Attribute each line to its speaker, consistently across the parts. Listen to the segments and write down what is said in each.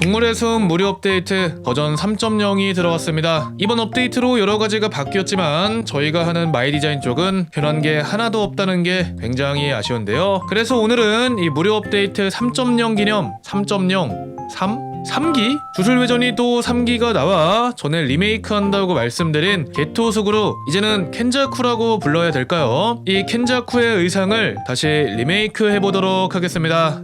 Speaker 1: 동물의 숲 무료 업데이트 버전 3.0이 들어왔습니다. 이번 업데이트로 여러가지가 바뀌었지만 저희가 하는 마이 디자인 쪽은 변한 게 하나도 없다는 게 굉장히 아쉬운데요. 그래서 오늘은 이 무료 업데이트 3.0 기념 3.0 3기? 주술회전이 또 3기가 나와 전에 리메이크 한다고 말씀드린 게토숙으로 이제는 켄자쿠라고 불러야 될까요? 이 켄자쿠의 의상을 다시 리메이크 해보도록 하겠습니다.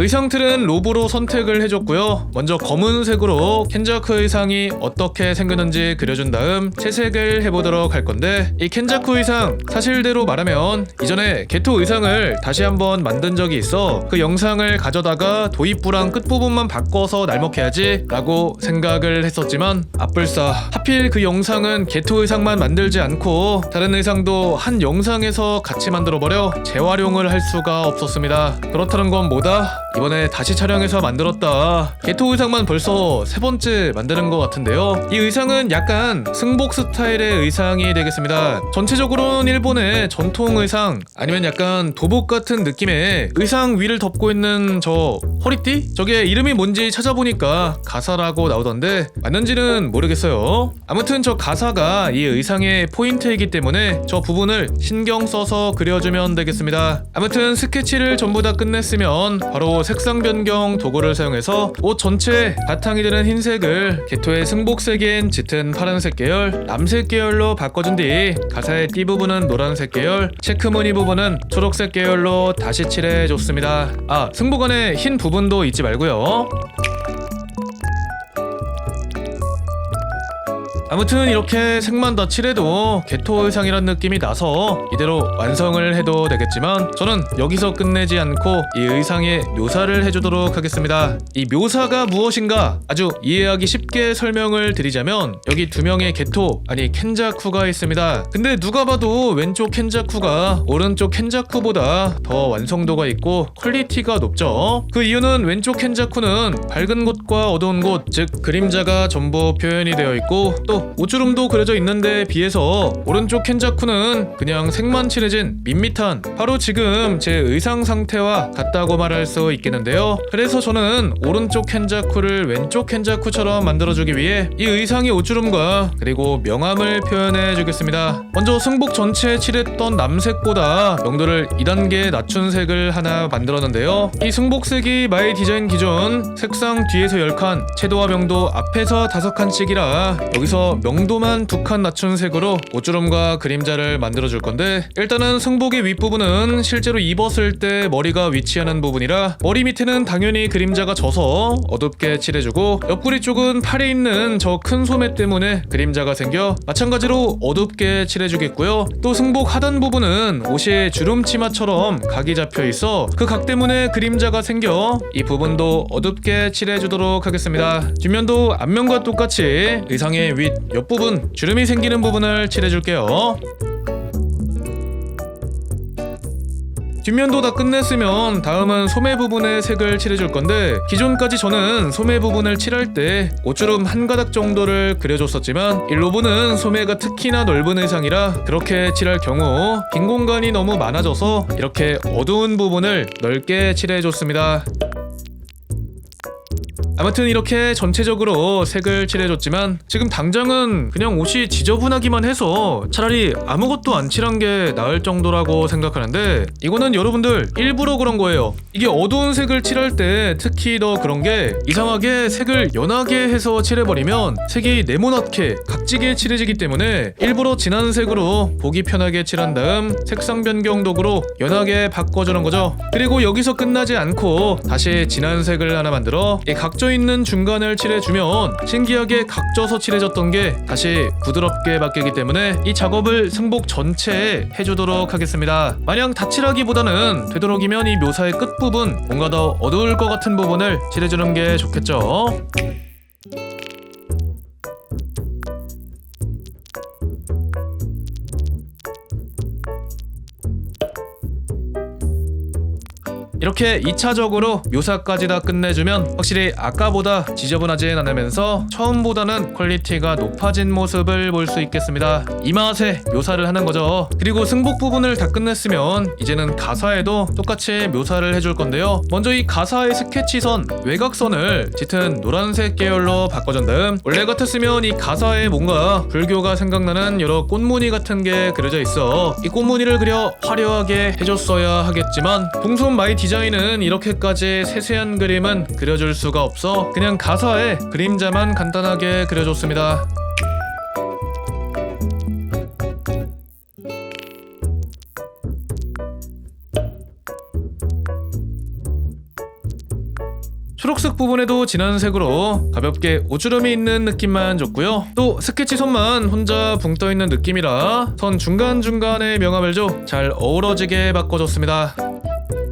Speaker 1: 의상틀은 로브로 선택을 해줬고요. 먼저 검은색으로 켄자쿠 의상이 어떻게 생겼는지 그려준 다음 채색을 해보도록 할 건데, 이 켄자쿠 의상 사실대로 말하면 이전에 게토 의상을 다시 한번 만든 적이 있어 그 영상을 가져다가 도입부랑 끝부분만 바꿔서 날먹해야지 라고 생각을 했었지만 아뿔싸 하필 그 영상은 게토 의상만 만들지 않고 다른 의상도 한 영상에서 같이 만들어버려 재활용을 할 수가 없었습니다. 그렇다는 건 뭐다? 이번에 다시 촬영해서 만들었다. 게토 의상만 벌써 세 번째 만드는 것 같은데요. 이 의상은 약간 승복 스타일의 의상이 되겠습니다. 전체적으로는 일본의 전통 의상 아니면 약간 도복 같은 느낌의 의상 위를 덮고 있는 저 허리띠? 저게 이름이 뭔지 찾아보니까 가사라고 나오던데 맞는지는 모르겠어요. 아무튼 저 가사가 이 의상의 포인트이기 때문에 저 부분을 신경 써서 그려주면 되겠습니다. 아무튼 스케치를 전부 다 끝냈으면 바로 색상 변경 도구를 사용해서 옷 전체에 바탕이 되는 흰색을 게토의 승복색인 짙은 파란색 계열, 남색 계열로 바꿔준 뒤 가사의 띠 부분은 노란색 계열, 체크무늬 부분은 초록색 계열로 다시 칠해줬습니다. 승복 안에 흰 부분도 잊지 말고요. 아무튼 이렇게 색만 다 칠해도 게토 의상이란 느낌이 나서 이대로 완성을 해도 되겠지만 저는 여기서 끝내지 않고 이 의상의 묘사를 해주도록 하겠습니다. 이 묘사가 무엇인가 아주 이해하기 쉽게 설명을 드리자면 여기 두 명의 게토 아니 켄자쿠가 있습니다. 근데 누가 봐도 왼쪽 켄자쿠가 오른쪽 켄자쿠보다 더 완성도가 있고 퀄리티가 높죠. 그 이유는 왼쪽 켄자쿠는 밝은 곳과 어두운 곳, 즉 그림자가 전부 표현이 되어 있고 또 옷주름도 그려져 있는데 비해서 오른쪽 켄자쿠는 그냥 색만 칠해진 밋밋한 바로 지금 제 의상 상태와 같다고 말할 수 있겠는데요. 그래서 저는 오른쪽 켄자쿠를 왼쪽 켄자쿠처럼 만들어주기 위해 이 의상의 옷주름과 그리고 명암을 표현해 주겠습니다. 먼저 승복 전체에 칠했던 남색보다 명도를 2단계 낮춘 색을 하나 만들었는데요. 이 승복색이 마이 디자인 기준 색상 뒤에서 10칸, 채도와 명도 앞에서 5칸씩이라 여기서 명도만 2칸 낮춘 색으로 옷주름과 그림자를 만들어줄 건데, 일단은 승복의 윗부분은 실제로 입었을 때 머리가 위치하는 부분이라 머리 밑에는 당연히 그림자가 져서 어둡게 칠해주고, 옆구리 쪽은 팔에 있는 저 큰 소매 때문에 그림자가 생겨 마찬가지로 어둡게 칠해주겠고요. 또 승복 하단 부분은 옷이 주름 치마처럼 각이 잡혀있어 그 각 때문에 그림자가 생겨 이 부분도 어둡게 칠해주도록 하겠습니다. 뒷면도 앞면과 똑같이 의상의 윗 옆부분 주름이 생기는 부분을 칠해줄게요. 뒷면도 다 끝냈으면 다음은 소매 부분에 색을 칠해줄 건데, 기존까지 저는 소매 부분을 칠할 때 옷주름 한 가닥 정도를 그려줬었지만 이 로브는 소매가 특히나 넓은 의상이라 그렇게 칠할 경우 빈 공간이 너무 많아져서 이렇게 어두운 부분을 넓게 칠해줬습니다. 아무튼 이렇게 전체적으로 색을 칠해줬지만 지금 당장은 그냥 옷이 지저분하기만 해서 차라리 아무것도 안 칠한 게 나을 정도라고 생각하는데, 이거는 여러분들 일부러 그런 거예요. 이게 어두운 색을 칠할 때 특히 더 그런 게 이상하게 색을 연하게 해서 칠해버리면 색이 네모나게 각지게 칠해지기 때문에 일부러 진한 색으로 보기 편하게 칠한 다음 색상 변경 도구로 연하게 바꿔주는 거죠. 그리고 여기서 끝나지 않고 다시 진한 색을 하나 만들어 이 각져 있는 중간을 칠해주면 신기하게 각져서 칠해졌던 게 다시 부드럽게 바뀌기 때문에 이 작업을 승복 전체에 해주도록 하겠습니다. 마냥 다 칠하기보다는 되도록이면 이 묘사의 끝부분 뭔가 더 어두울 것 같은 부분을 칠해주는 게 좋겠죠. 이렇게 2차적으로 묘사까지 다 끝내주면 확실히 아까보다 지저분하진 않으면서 처음보다는 퀄리티가 높아진 모습을 볼 수 있겠습니다. 이 맛에 묘사를 하는 거죠. 그리고 승복 부분을 다 끝냈으면 이제는 가사에도 똑같이 묘사를 해줄 건데요. 먼저 이 가사의 스케치선, 외곽선을 짙은 노란색 계열로 바꿔준 다음, 원래 같았으면 이 가사에 뭔가 불교가 생각나는 여러 꽃무늬 같은 게 그려져 있어 이 꽃무늬를 그려 화려하게 해줬어야 하겠지만 동손 마이 디자인은 이렇게까지 세세한 그림은 그려줄 수가 없어 그냥 가사에 그림자만 간단하게 그려줬습니다. 초록색 부분에도 진한 색으로 가볍게 오주름이 있는 느낌만 줬고요. 또 스케치 선만 혼자 붕 떠있는 느낌이라 선 중간중간에 명암을 줘 잘 어우러지게 바꿔줬습니다.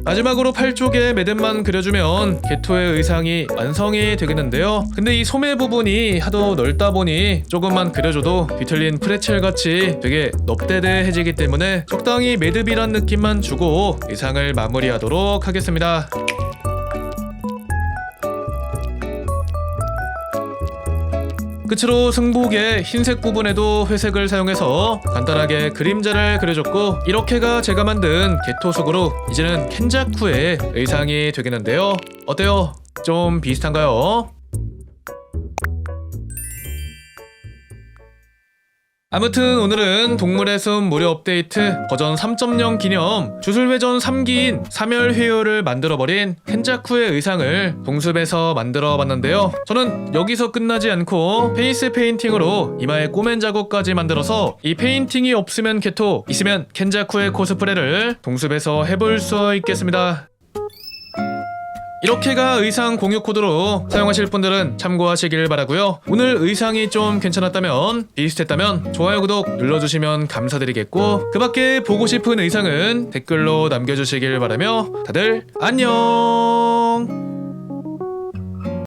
Speaker 1: 마지막으로 팔 쪽에 매듭만 그려주면 게토의 의상이 완성이 되겠는데요. 근데 이 소매 부분이 하도 넓다 보니 조금만 그려줘도 뒤틀린 프레첼같이 되게 넙대대해지기 때문에 적당히 매듭이란 느낌만 주고 의상을 마무리하도록 하겠습니다. 끝으로 승복의 흰색 부분에도 회색을 사용해서 간단하게 그림자를 그려줬고 이렇게가 제가 만든 게토속으로 이제는 켄자쿠의 의상이 되겠는데요. 어때요? 좀 비슷한가요? 아무튼 오늘은 동물의 숲 무료 업데이트 버전 3.0 기념 주술회전 3기인 사멸회유를 만들어버린 켄자쿠의 의상을 동숲에서 만들어봤는데요. 저는 여기서 끝나지 않고 페이스 페인팅으로 이마에 꼬맨 자국까지 만들어서 이 페인팅이 없으면 게토, 있으면 켄자쿠의 코스프레를 동숲에서 해볼 수 있겠습니다. 이렇게가 의상 공유 코드로 사용하실 분들은 참고하시길 바라고요. 오늘 의상이 좀 괜찮았다면, 비슷했다면 좋아요, 구독 눌러주시면 감사드리겠고 그 밖에 보고 싶은 의상은 댓글로 남겨주시길 바라며 다들 안녕.